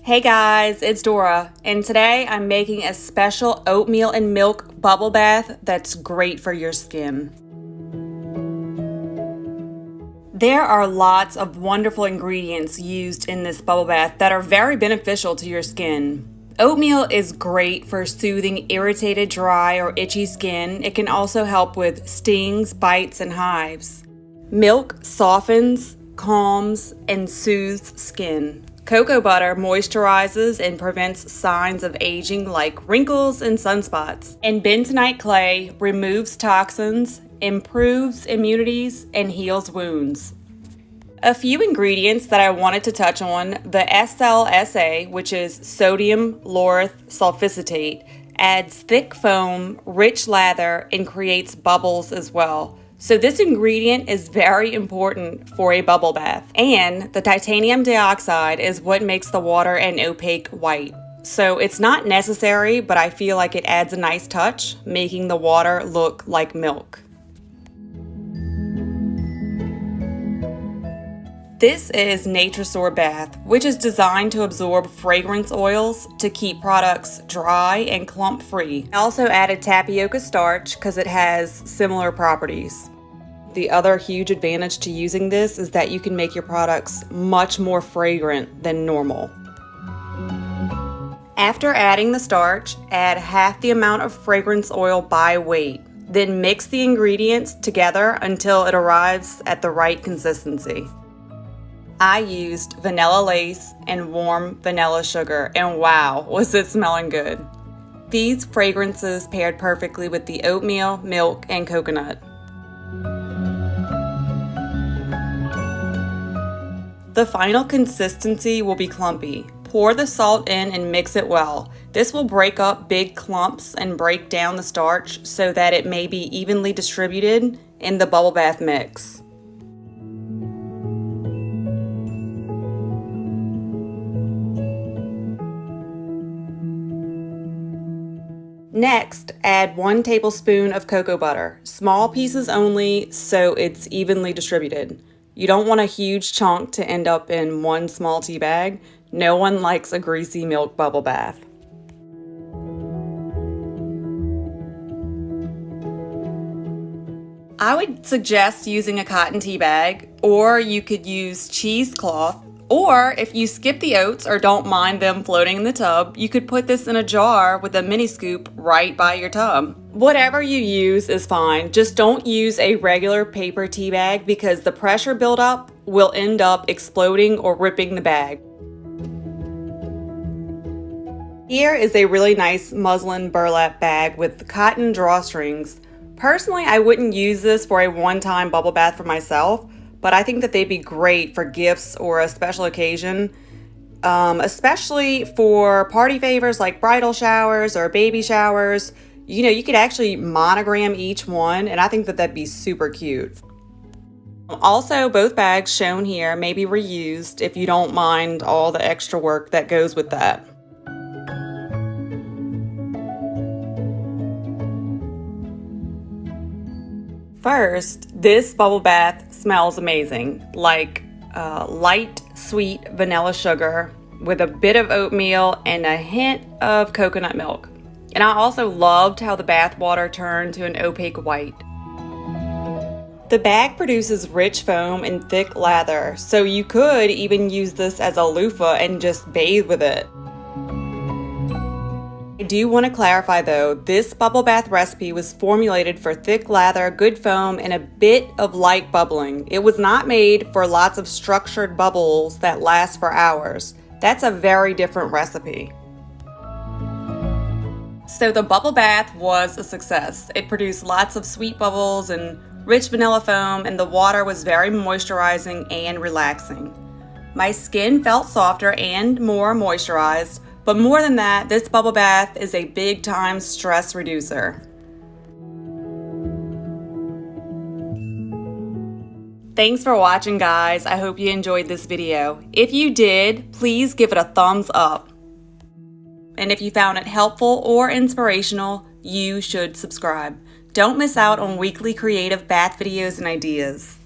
Hey guys, it's Dora, and today I'm making a special oatmeal and milk bubble bath that's great for your skin. There are lots of wonderful ingredients used in this bubble bath that are very beneficial to your skin. Oatmeal is great for soothing irritated, dry, or itchy skin. It can also help with stings, bites, and hives. Milk softens, calms, and soothes skin. Cocoa butter moisturizes and prevents signs of aging like wrinkles and sunspots. And bentonite clay removes toxins, improves immunities, and heals wounds. A few ingredients that I wanted to touch on: the SLSA, which is sodium lauryl sulfoxafate, adds thick foam, rich lather, and creates bubbles as well. So this ingredient is very important for a bubble bath. And the titanium dioxide is what makes the water an opaque white. So it's not necessary, but I feel like it adds a nice touch, making the water look like milk. This is Natrasur Bath, which is designed to absorb fragrance oils to keep products dry and clump free. I also added tapioca starch because it has similar properties. The other huge advantage to using this is that you can make your products much more fragrant than normal. After adding the starch, add half the amount of fragrance oil by weight. Then mix the ingredients together until it arrives at the right consistency. I used vanilla lace and warm vanilla sugar, and wow, was it smelling good. These fragrances paired perfectly with the oatmeal, milk, and coconut. The final consistency will be clumpy. Pour the salt in and mix it well. This will break up big clumps and break down the starch so that it may be evenly distributed in the bubble bath mix. Next, add 1 tablespoon of cocoa butter, small pieces only so it's evenly distributed. You don't want a huge chunk to end up in one small tea bag. No one likes a greasy milk bubble bath. I would suggest using a cotton tea bag, or you could use cheesecloth. Or if you skip the oats or don't mind them floating in the tub, you could put this in a jar with a mini scoop right by your tub. Whatever you use is fine. Just don't use a regular paper tea bag because the pressure buildup will end up exploding or ripping the bag. Here is a really nice muslin burlap bag with cotton drawstrings. Personally, I wouldn't use this for a one-time bubble bath for myself, but I think that they'd be great for gifts or a special occasion, especially for party favors like bridal showers or baby showers. You know, you could actually monogram each one, and I think that that'd be super cute. Also, both bags shown here may be reused if you don't mind all the extra work that goes with that. First, this bubble bath smells amazing, like light, sweet vanilla sugar with a bit of oatmeal and a hint of coconut milk. And I also loved how the bath water turned to an opaque white. The bag produces rich foam and thick lather, so you could even use this as a loofah and just bathe with it. I do want to clarify though, this bubble bath recipe was formulated for thick lather, good foam, and a bit of light bubbling. It was not made for lots of structured bubbles that last for hours. That's a very different recipe. So the bubble bath was a success. It produced lots of sweet bubbles and rich vanilla foam, and the water was very moisturizing and relaxing. My skin felt softer and more moisturized. But more than that, this bubble bath is a big time stress reducer. Thanks for watching, guys. I hope you enjoyed this video. If you did, please give it a thumbs up. And if you found it helpful or inspirational, you should subscribe. Don't miss out on weekly creative bath videos and ideas.